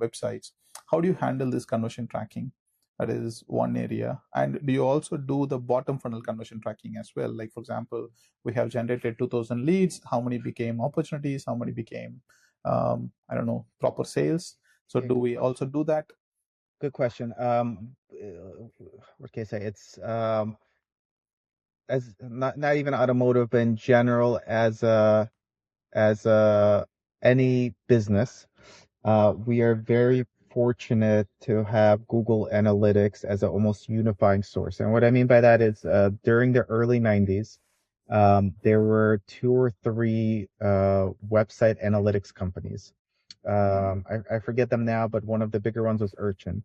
websites. How do you handle this conversion tracking? That is one area. And do you also do the bottom funnel conversion tracking as well? Like, for example, we have generated 2,000 leads. How many became opportunities? How many became I don't know, proper sales? So Okay, do we also do that? good question. What can I say? It's as not even automotive, but in general, as any business, we are very fortunate to have Google Analytics as an almost unifying source. And what I mean by that is, during the early 90s, there were two or three website analytics companies. I forget them now, but one of the bigger ones was Urchin.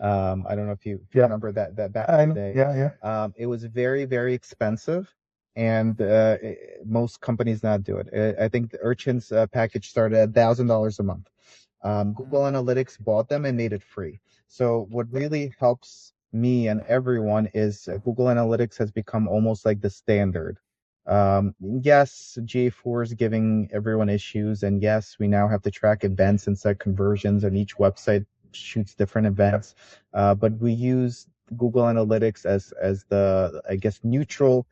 I don't know if you Yeah, remember that back I in the know. day. Yeah, yeah. It was very, very expensive, and most companies not do it. I think the Urchin's package started at $1,000 a month. Google Analytics bought them and made it free. So what really helps me and everyone is Google Analytics has become almost like the standard. Yes, GA4 is giving everyone issues, and yes, we now have to track events and set conversions, and each website shoots different events. But we use Google Analytics as the, I guess, neutral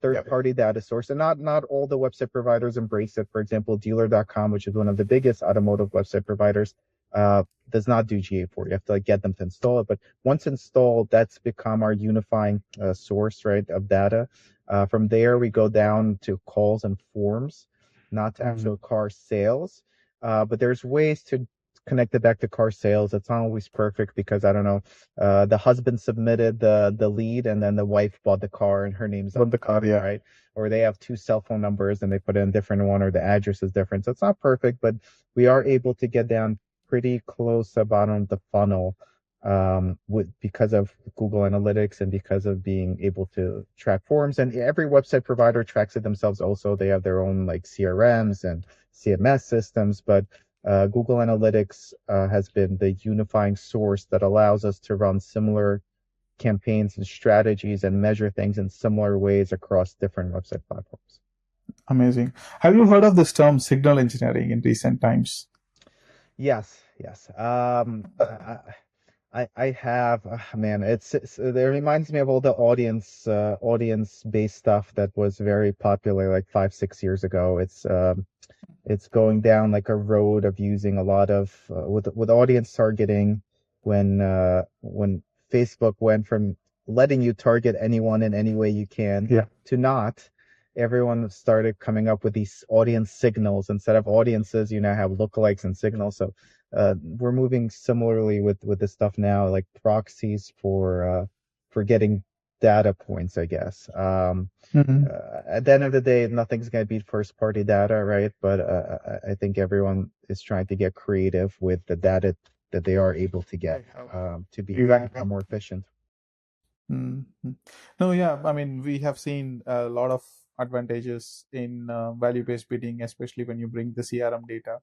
third party data source, and not all the website providers embrace it. For example, dealer.com, which is one of the biggest automotive website providers, does not do GA4. You have to like get them to install it, but once installed, that's become our unifying source, right, of data. From there, we go down to calls and forms, not to actual car sales. But there's ways to connect it back to car sales. It's not always perfect because I don't know, the husband submitted the lead and then the wife bought the car and her name's on the car, yeah, right? Or they have two cell phone numbers and they put in a different one, or the address is different. So it's not perfect, but we are able to get down pretty close to the bottom of the funnel, because of Google Analytics and because of being able to track forms. And every website provider tracks it themselves also. They have their own like CRMs and CMS systems, but Google Analytics has been the unifying source that allows us to run similar campaigns and strategies and measure things in similar ways across different website platforms. Amazing. Have you heard of this term signal engineering in recent times? Yes, yes. I have, man, it reminds me of all the audience based stuff that was very popular like 5, 6 years ago. It's going down like a road of using a lot of with audience targeting, when Facebook went from letting you target anyone in any way you can, Yeah. to not. Everyone started coming up with these audience signals. Instead of audiences, you now have lookalikes and signals. So we're moving similarly with this stuff now, like proxies for getting data points, I guess. Mhm. At the end of the day, nothing's going to beat first party data, right? But I think everyone is trying to get creative with the data that they are able to get to be Exactly. more efficient. Mhm. No, yeah, I mean, we have seen a lot of advantages in value-based bidding, especially when you bring the CRM data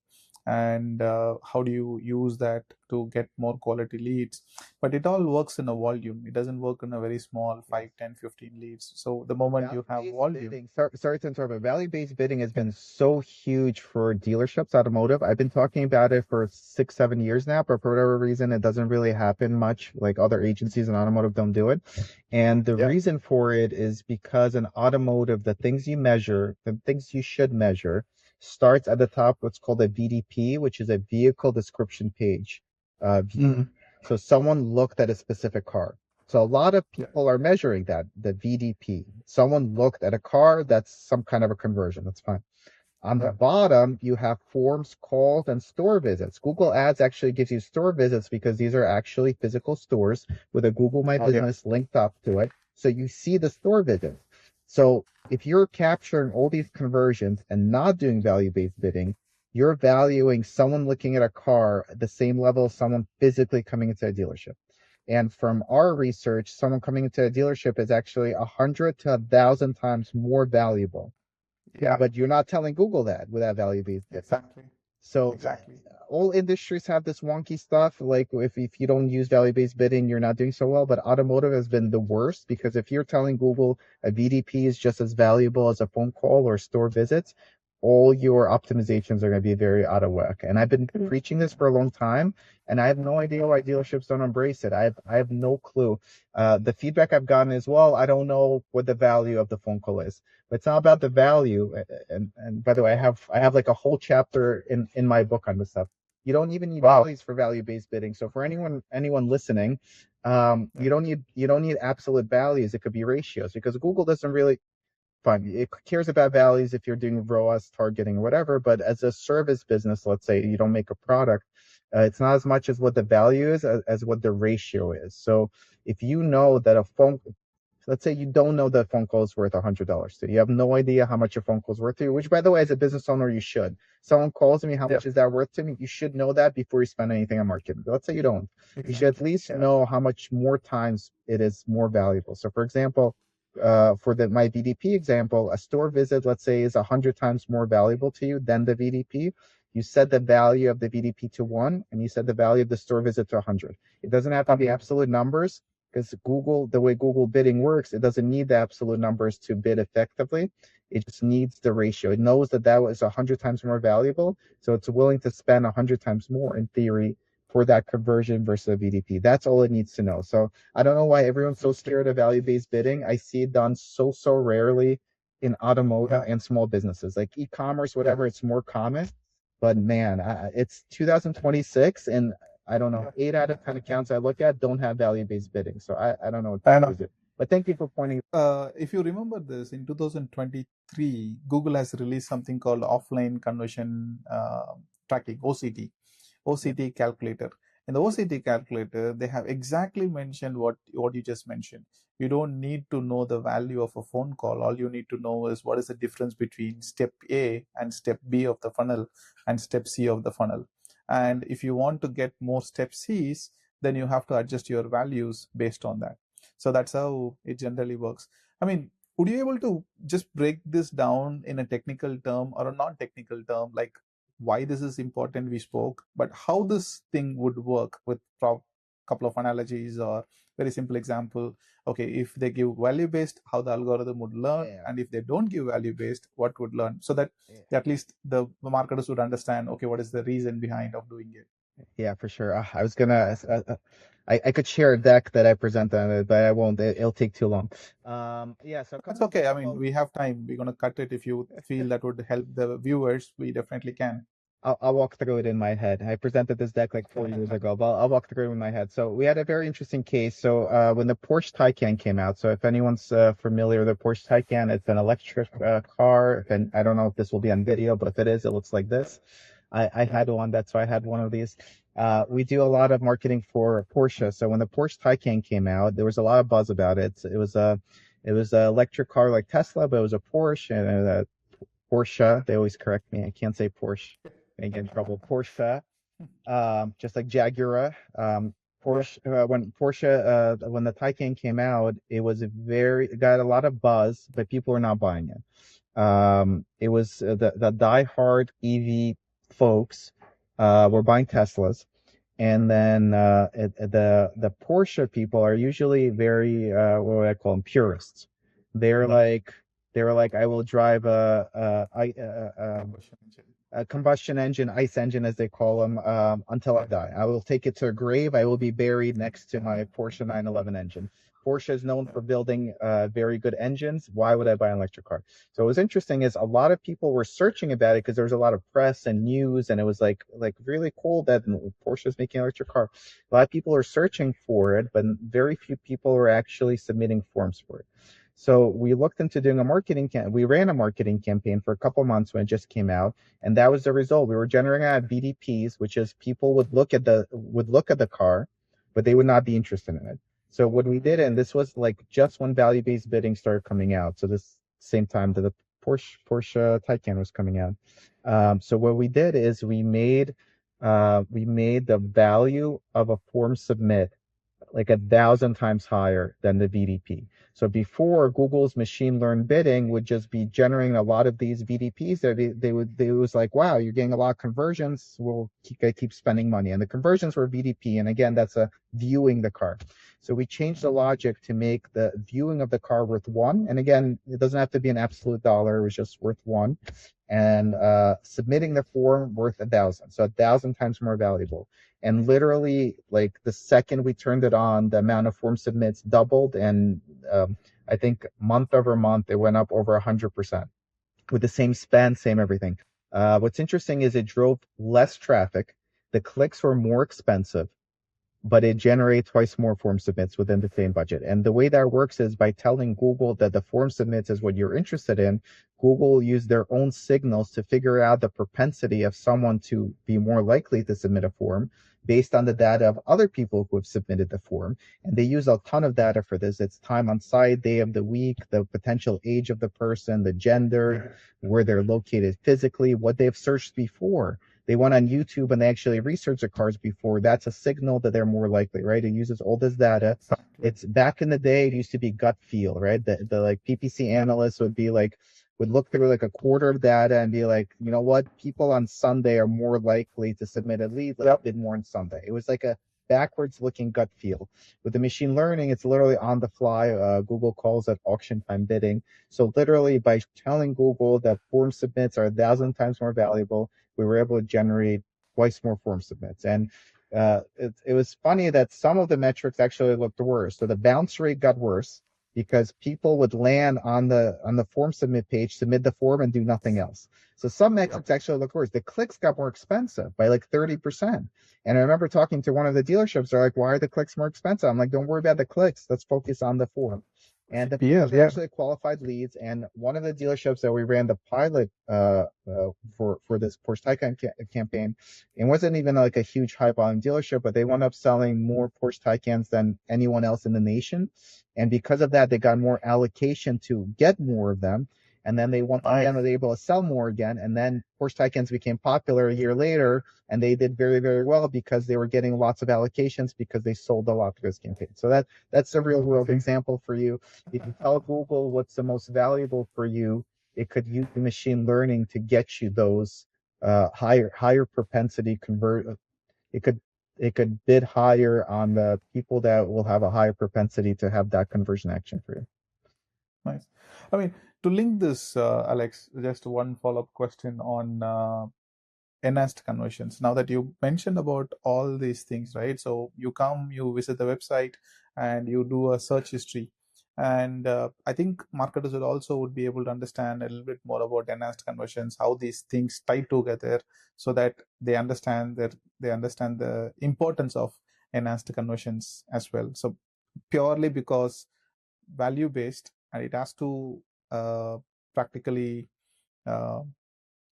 and how do you use that to get more quality leads. But it all works in a volume. It doesn't work in a very small Yes. 5, 10, 15 leads. So the moment you have Value-based volume, bidding, sorry to interrupt, but value-based bidding has yeah, been so huge for dealerships, automotive. I've been talking about it for 6, 7 years now, but for whatever reason, it doesn't really happen much. Like other agencies in automotive don't do it. And the yeah, reason for it is because in automotive, the things you measure, the things you should measure, starts at the top, what's called a VDP, which is a vehicle description page. mm, So someone looked at a specific car. So a lot of yeah, people are measuring that, the VDP. Someone looked at a car, that's some kind of a conversion. That's fine. On the yeah, bottom, you have forms, calls, and store visits. Google Ads actually gives you store visits because these are actually physical stores with a Google My yeah, Business linked up to it. So you see the store visits. So if you're capturing all these conversions and not doing value-based bidding, you're valuing someone looking at a car at the same level as someone physically coming into a dealership. And from our research, someone coming into a dealership is actually 100 to 1,000 times more valuable, yeah, but you're not telling Google that with that value-based bidding. exactly, So exactly. all industries have this wonky stuff. Like if you don't use value-based bidding, you're not doing so well. But automotive has been the worst because if you're telling Google a VDP is just as valuable as a phone call or store visits, all your optimizations are going to be very out of whack. And I've been preaching this for a long time, and I have no idea why dealerships don't embrace it. I have no clue. The feedback I've gotten is, well, I don't know what the value of the phone call is. But it's not about the value. And by the way, I have like a whole chapter in my book on this stuff. You don't even need values for value-based bidding. So for anyone listening, Yeah, you don't need absolute values. It could be ratios because Google doesn't really fine. It cares about values if you're doing ROAS targeting or whatever. But as a service business, let's say you don't make a product, it's not as much as what the value is as what the ratio is. So if you know that a phone let's say you don't know that phone call is worth $100 to you. You have no idea how much your phone call is worth to you, which by the way, as a business owner, you should. Someone calls me, how yeah, much is that worth to me? You should know that before you spend anything on marketing. But let's say you don't. You should at exactly. least Yeah, know how much more times it is more valuable. So for example, for my VDP example, a store visit, let's say, is 100 times more valuable to you than the VDP. You set the value of the VDP to 1, and you set the value of the store visit to 100. It doesn't have to be absolute numbers because Google, the way Google bidding works, it doesn't need the absolute numbers to bid effectively. It just needs the ratio. It knows that that was 100 times more valuable, so it's willing to spend 100 times more in theory for that conversion versus a VDP. That's all it needs to know. So I don't know why everyone's so scared of value-based bidding. I see it done so rarely in automotive yeah, and small businesses, like e-commerce, yeah, whatever. It's more common, but man, it's 2026, and I don't know, yeah. 8 out of 10 accounts I look at don't have value-based bidding. So I don't know what I to know. do. But thank you for pointing. If you remember this, in 2023, Google has released something called offline conversion tracking, OCT, Yeah, OCT calculator. In the OCT calculator, they have exactly mentioned what you just mentioned. You don't need to know the value of a phone call. All you need to know is what is the difference between step A and step B of the funnel and step C of the funnel. And if you want to get more step C's, then you have to adjust your values based on that. So that's how it generally works. I mean, would you able to just break this down in a technical term or a non-technical term, like why this is important, we spoke, but how this thing would work with a couple of analogies or very simple example. Okay, if they give value based, how the algorithm would learn, yeah, and if they don't give value based, what would learn, so that yeah, at least the marketers would understand, okay, what is the reason behind of doing it. yeah, for sure. I was gonna, I could share a deck that I present on it, but I won't. It'll take too long. Yeah. So a That's couple okay. I mean, examples. we have time. We're gonna cut it. If you feel that would help the viewers, we definitely can. I'll walk through it in my head. I presented this deck like 4 years ago, but I'll walk through it in my head. So we had a very interesting case. So when the Porsche Taycan came out, so if anyone's familiar with the Porsche Taycan, it's an electric car, and I don't know if this will be on video, but if it is, it looks like this. I had one, that's why I had one of these. We do a lot of marketing for Porsche. So when the Porsche Taycan came out, there was a lot of buzz about it. It was a electric car like Tesla, but it was a Porsche and Porsche. They always correct me. I can't say Porsche. I get in trouble. Porsche. just like Jaguar. Yeah. When the Taycan came out, it got a lot of buzz, but people were not buying it. It was the diehard EV folks were buying Teslas, and then the Porsche people are usually very what would I call them, purists. They're like I will drive Combustion engine. a combustion engine, ICE engine, as they call them, until I die. I will take it to a grave. I will be buried next to my Porsche 911 engine. Porsche is known for building very good engines. Why would I buy an electric car? So what was interesting is a lot of people were searching about it because there was a lot of press and news, and it was like really cool that Porsche is making an electric car. A lot of people are searching for it, but very few people are actually submitting forms for it. So we looked into doing we ran a marketing campaign for a couple months when it just came out, and that was the result. We were generating out VDPs, which is people would look at the car, but they would not be interested in it. So what we did, and this was like just when value-based bidding started coming out. So this same time that the Porsche Taycan was coming out. So what we did is we made the value of a form submit like 1,000 times higher than the VDP. So before, Google's machine learned bidding would just be generating a lot of these VDPs that it was like, wow, you're getting a lot of conversions. We'll keep spending money. And the conversions were VDP. And again, that's a viewing the car. So we changed the logic to make the viewing of the car worth one. And again, it doesn't have to be an absolute dollar. It was just worth one. And submitting the form worth 1,000. So 1,000 times more valuable. And literally, like the second we turned it on, the amount of form submits doubled, and I think month over month it went up over 100% with the same spend, same everything. What's interesting is it drove less traffic. The clicks were more expensive, but it generates twice more form submits within the same budget. And the way that works is by telling Google that the form submits is what you're interested in. Google will use their own signals to figure out the propensity of someone to be more likely to submit a form based on the data of other people who have submitted the form. And they use a ton of data for this. It's time on site, day of the week, the potential age of the person, the gender, where they're located physically, what they've searched before. They went on YouTube and they actually researched the cars before. That's a signal that they're more likely, right? It uses all this data. Exactly. It's back in the day, it used to be gut feel, right? The like PPC analysts would look through like a quarter of data and be like, you know what, people on Sunday are more likely to submit a lead. Let's bid more on Sunday. It was like a backwards looking gut feel. With the machine learning, it's literally on the fly. Google calls it auction time bidding. So literally by telling Google that form submits are 1,000 times more valuable, we were able to generate twice more form submits. And it was funny that some of the metrics actually looked worse. So the bounce rate got worse because people would land on the form submit page, submit the form, and do nothing else. So some metrics actually look worse. The clicks got more expensive by like 30%. And I remember talking to one of the dealerships. They're like, "Why are the clicks more expensive?" I'm like, "Don't worry about the clicks. Let's focus on the form." And the Yeah, forms are yeah. actually qualified leads. And one of the dealerships that we ran the pilot for this Porsche Taycan campaign, it wasn't even like a huge high volume dealership, but they wound up selling more Porsche Taycans than anyone else in the nation. And because of that, they got more allocation to get more of them. And then they once Nice. again were able to sell more again. And then Porsche Taycans became popular a year later, and they did very, very well because they were getting lots of allocations because they sold a lot through this campaign. So that's a real world example for you. If you tell Google what's the most valuable for you, it could use the machine learning to get you those higher propensity convert. It could it could bid higher on the people that will have a higher propensity to have that conversion action for you. Nice. I mean, to link this, Alex, just one follow-up question on enhanced conversions. Now that you mentioned about all these things, right? So you come, you visit the website, and you do a search history. And I think marketers will also would be able to understand a little bit more about enhanced conversions, how these things tie together, so that they understand the importance of enhanced conversions as well. So purely because value based, and it has to practically uh,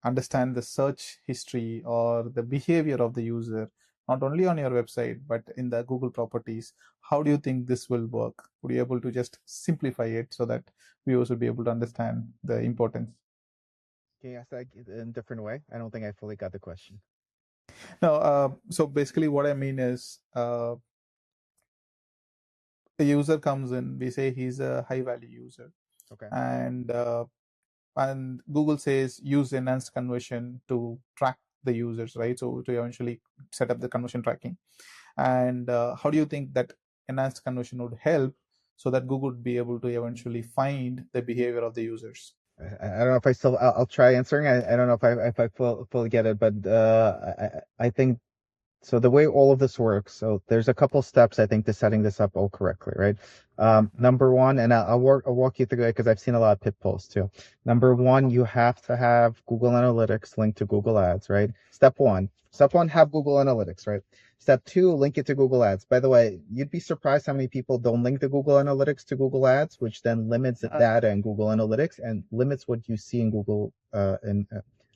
understand the search history or the behavior of the user, not only on your website but in the Google properties. How do you think this will work? Would you able to just simplify it so that viewers will be able to understand the importance? Can you ask that in a different way? I don't think I fully got the question. No, so basically what I mean is the user comes in, we say he's a high value user, Okay. and Google says use enhanced conversion to track the users, right? So to eventually set up the conversion tracking. And how do you think that enhanced conversion would help so that Google would be able to eventually find the behavior of the users? I don't know if I still. I'll try answering. I don't know if I fully get it, but I think so. The way all of this works, so there's a couple steps I think to setting this up all correctly, right? Number one, and I'll walk you through it because I've seen a lot of pitfalls too. Number one, you have to have Google Analytics linked to Google Ads, right? Step one, have Google Analytics, right? Step two, link it to Google Ads. By the way, you'd be surprised how many people don't link the Google Analytics to Google Ads, which then limits the data in Google Analytics and limits what you see in Google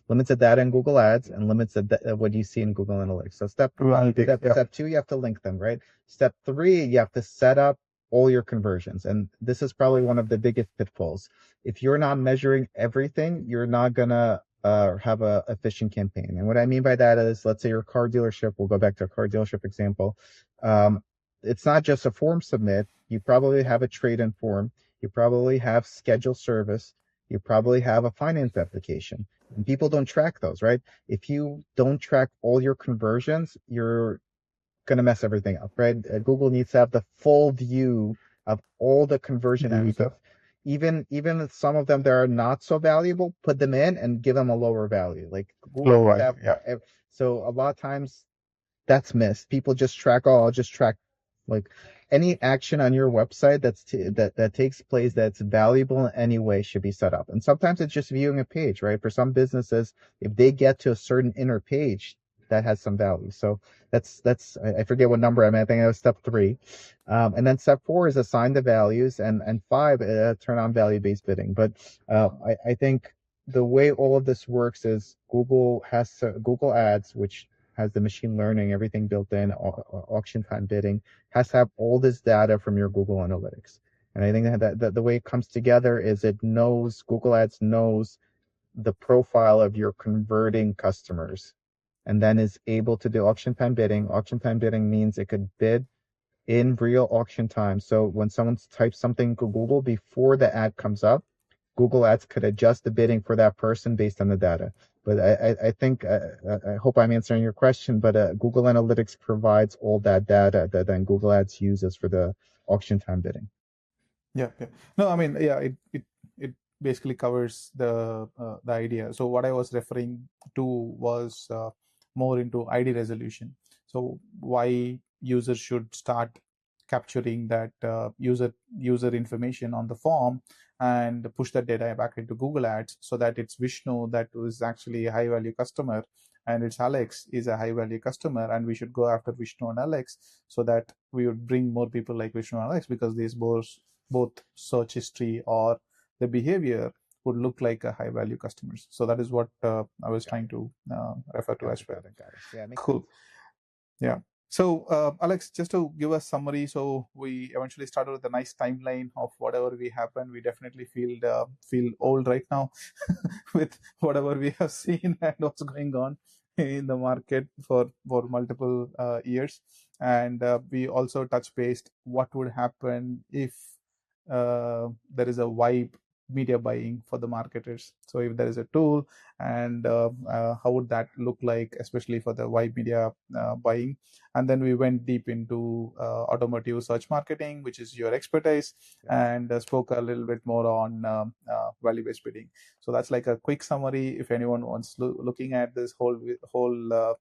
limits the data in Google Ads and limits what you see in Google Analytics. So step two, you have to link them, right? Step three, you have to set up all your conversions. And this is probably one of the biggest pitfalls. If you're not measuring everything, you're not gonna have a efficient campaign. And what I mean by that is, let's say your car dealership, we'll go back to a car dealership example. It's not just a form submit. You probably have a trade-in form. You probably have scheduled service. You probably have a finance application. And people don't track those, right? If you don't track all your conversions, you're going to mess everything up, right? Google needs to have the full view of all the conversion assets. Even some of them that are not so valuable, put them in and give them a lower value. Like Google Low needs to value, have, yeah. so a lot of times that's missed. People just track, oh, I'll just track like any action on your website that takes place that's valuable in any way should be set up. And sometimes it's just viewing a page, right? For some businesses, if they get to a certain inner page, that has some value. So that's I forget what number I'm at. I think that was step three. And then step four is assign the values, and five, turn on value-based bidding. But I think the way all of this works is Google Ads, which has the machine learning, everything built in, auction time bidding, has to have all this data from your Google Analytics. And I think that the way it comes together is Google Ads knows the profile of your converting customers and then is able to do auction time bidding. Auction time bidding means it could bid in real auction time. So when someone types something to Google before the ad comes up, Google Ads could adjust the bidding for that person based on the data. But I think, I hope I'm answering your question, but Google Analytics provides all that data that then Google Ads uses for the auction time bidding. Yeah, yeah. No, I mean, yeah, it basically covers the idea. So what I was referring to was more into ID resolution. So why users should start capturing that user information on the form and push that data back into Google Ads so that it's Vishnu that is actually a high value customer and it's Alex is a high value customer and we should go after Vishnu and Alex so that we would bring more people like Vishnu and Alex because these both search history or the behavior would look like a high value customers. So that is what I was trying to refer to as well. Got it. Yeah, makes Cool. sense. Yeah. So, Alex, just to give a summary, so we eventually started with a nice timeline of whatever we happened. We definitely feel old right now with whatever we have seen and what's going on in the market for multiple years. And we also touch based what would happen if there is a vibe media buying for the marketers. So if there is a tool and how would that look like, especially for the vibe media buying. And then we went deep into automotive search marketing, which is your expertise, and spoke a little bit more on value-based bidding. So that's like a quick summary. If anyone wants looking at this whole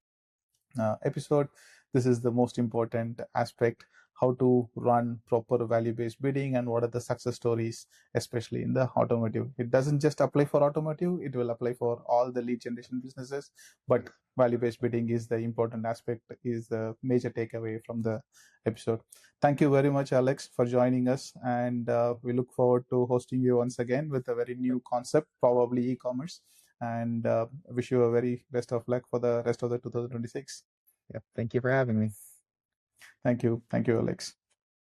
episode, this is the most important aspect: how to run proper value-based bidding and what are the success stories, especially in the automotive. It doesn't just apply for automotive; it will apply for all the lead generation businesses. But value-based bidding is the important aspect, is the major takeaway from the episode. Thank you very much, Alex, for joining us, and we look forward to hosting you once again with a very new concept, probably e-commerce. And wish you a very best of luck for the rest of the 2026. Yeah, thank you for having me. Thank you, Alex.